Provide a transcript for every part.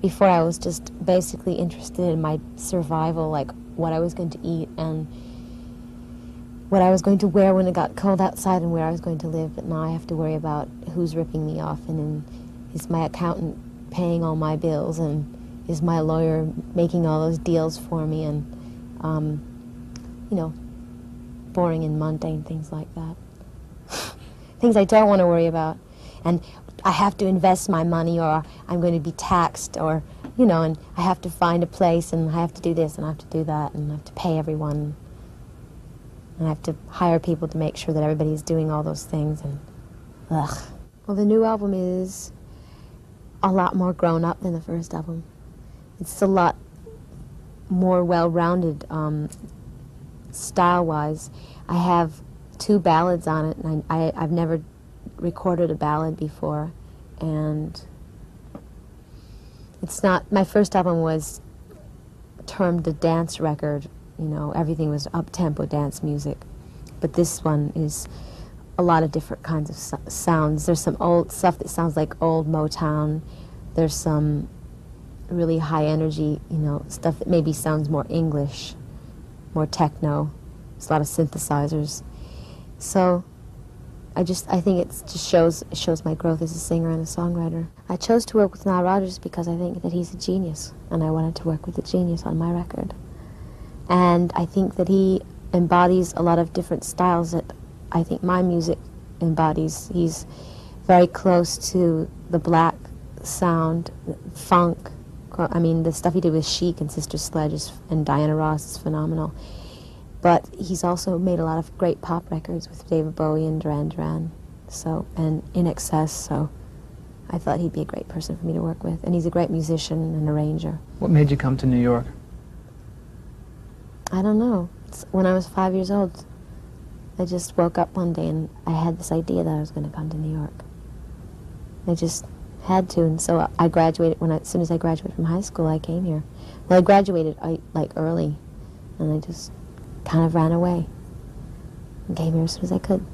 Before I was just basically interested in my survival, like what I was going to eat and what I was going to wear when it got cold outside and where I was going to live. But now I have to worry about who's ripping me off, and then is my accountant paying all my bills, and is my lawyer making all those deals for me, and you know, boring and mundane things like that. Things I don't want to worry about. And I have to invest my money, or I'm going to be taxed, or, you know, and I have to find a place, and I have to do this, and I have to do that, and I have to pay everyone, and I have to hire people to make sure that everybody's doing all those things, and ugh. Well, the new album is a lot more grown up than the first album. It's a lot more well-rounded style-wise. I have 2 ballads on it, and I've never recorded a ballad before, and it's not, my first album was termed a dance record, you know, everything was up-tempo dance music, but this one is a lot of different kinds of sounds. There's some old stuff that sounds like old Motown, there's some really high energy, you know, stuff that maybe sounds more English, more techno, there's a lot of synthesizers, so I think it just shows my growth as a singer and a songwriter. I chose to work with Nile Rodgers because I think that he's a genius, and I wanted to work with a genius on my record. And I think that he embodies a lot of different styles that I think my music embodies. He's very close to the black sound, funk. I mean, the stuff he did with Chic and Sister Sledge and Diana Ross is phenomenal. But he's also made a lot of great pop records with David Bowie and Duran Duran, so, and In Excess, so I thought he'd be a great person for me to work with. And he's a great musician and arranger. What made you come to New York? I don't know. When I was 5 years old, I just woke up one day and I had this idea that I was going to come to New York. I just had to, and so I graduated, as soon as I graduated from high school, I came here. Well, I graduated like early, and I just kind of ran away and came here as soon as I could.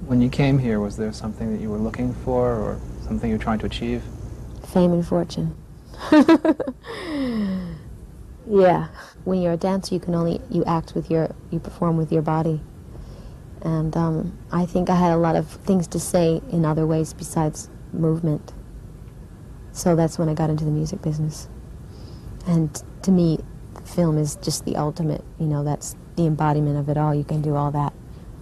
When you came here, was there something that you were looking for or something you were trying to achieve? Fame and fortune. Yeah. When you're a dancer, you act with you perform with your body. And I think I had a lot of things to say in other ways besides movement. So that's when I got into the music business. And to me, film is just the ultimate, you know, that's the embodiment of it all. You can do all that,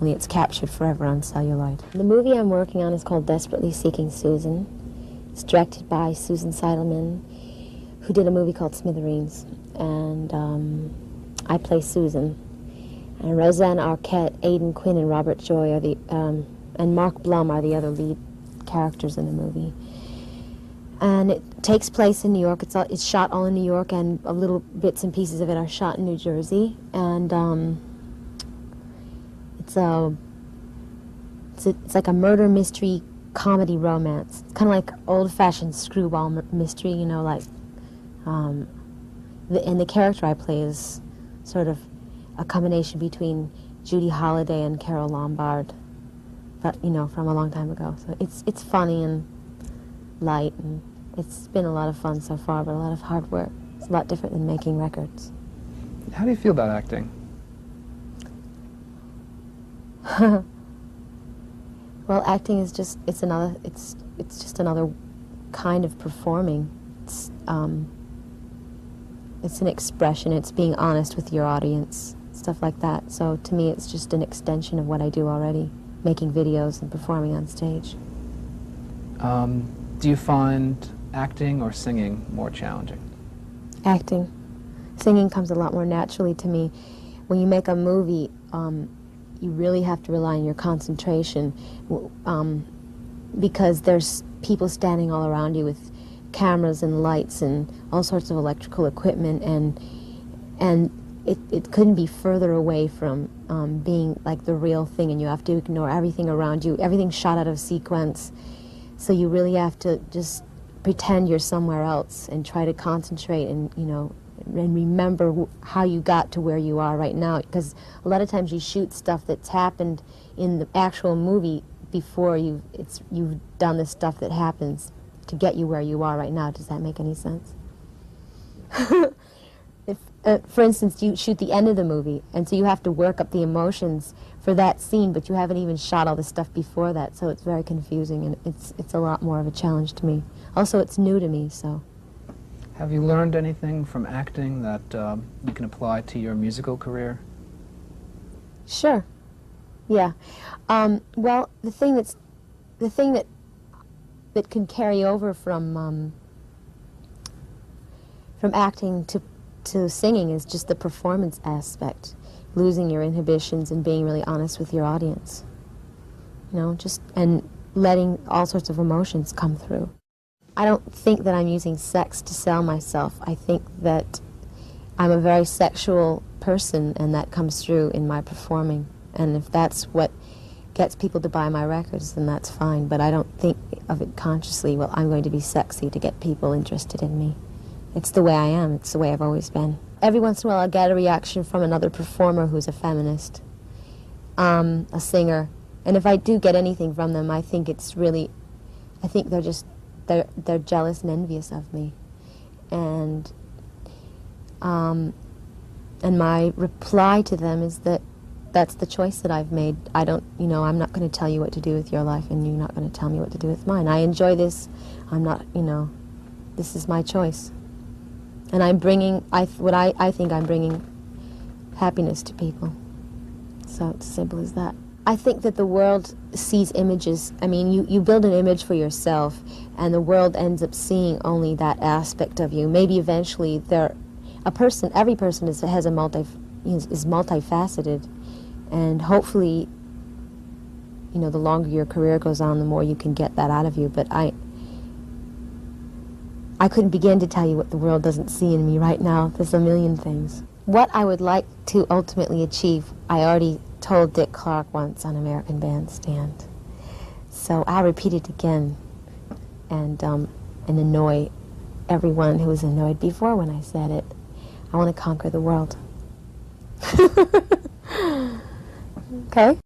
only it's captured forever on celluloid. The movie I'm working on is called Desperately Seeking Susan. It's directed by Susan Seidelman, who did a movie called Smithereens, and I play Susan. And Roseanne Arquette, Aidan Quinn, and Robert Joy are and Mark Blum are the other lead characters in the movie. And it takes place in New York. It's shot all in New York, and little bits and pieces of it are shot in New Jersey. And it's like a murder mystery comedy romance. It's kind of like old-fashioned screwball mystery, you know, like. And the character I play is sort of a combination between Judy Holliday and Carole Lombard, but you know, from a long time ago. So it's funny and light, and it's been a lot of fun so far, but a lot of hard work. It's a lot different than making records. How do you feel about acting? Well, acting is just it's just another kind of performing. It's an expression. It's being honest with your audience, stuff like that. So to me, it's just an extension of what I do already, making videos and performing on stage. Do you find acting or singing more challenging? Acting. Singing comes a lot more naturally to me. When you make a movie, you really have to rely on your concentration because there's people standing all around you with cameras and lights and all sorts of electrical equipment, and it couldn't be further away from being like the real thing, and you have to ignore everything around you, everything's shot out of sequence, so you really have to just pretend you're somewhere else and try to concentrate and, you know, and remember how you got to where you are right now, because a lot of times you shoot stuff that's happened in the actual movie before you've done the stuff that happens to get you where you are right now. Does that make any sense? If, for instance, you shoot the end of the movie, and so you have to work up the emotions for that scene, but you haven't even shot all the stuff before that, so it's very confusing, and it's a lot more of a challenge to me. Also, it's new to me, so. Have you learned anything from acting that you can apply to your musical career? Sure. Yeah. Well, the thing that can carry over from acting to singing is just the performance aspect, losing your inhibitions and being really honest with your audience. You know, and letting all sorts of emotions come through. I don't think that I'm using sex to sell myself. I think that I'm a very sexual person, and that comes through in my performing. And if that's what gets people to buy my records, then that's fine. But I don't think of it consciously, well, I'm going to be sexy to get people interested in me. It's the way I am. It's the way I've always been. Every once in a while I'll get a reaction from another performer who's a feminist, a singer. And if I do get anything from them, I think it's really, I think they're jealous and envious of me. And my reply to them is that that's the choice that I've made. I don't, you know, I'm not going to tell you what to do with your life, and you're not going to tell me what to do with mine. I enjoy this. I'm not, you know, this is my choice. And I'm bringing, I think I'm bringing happiness to people. So it's as simple as that. I think that the world sees images. I mean, you build an image for yourself, and the world ends up seeing only that aspect of you. Maybe eventually every person is multifaceted, and hopefully, you know, the longer your career goes on, the more you can get that out of you. But I couldn't begin to tell you what the world doesn't see in me right now. There's a million things. What I would like to ultimately achieve, I already told Dick Clark once on American Bandstand. So I'll repeat it again and annoy everyone who was annoyed before when I said it. I want to conquer the world. Okay?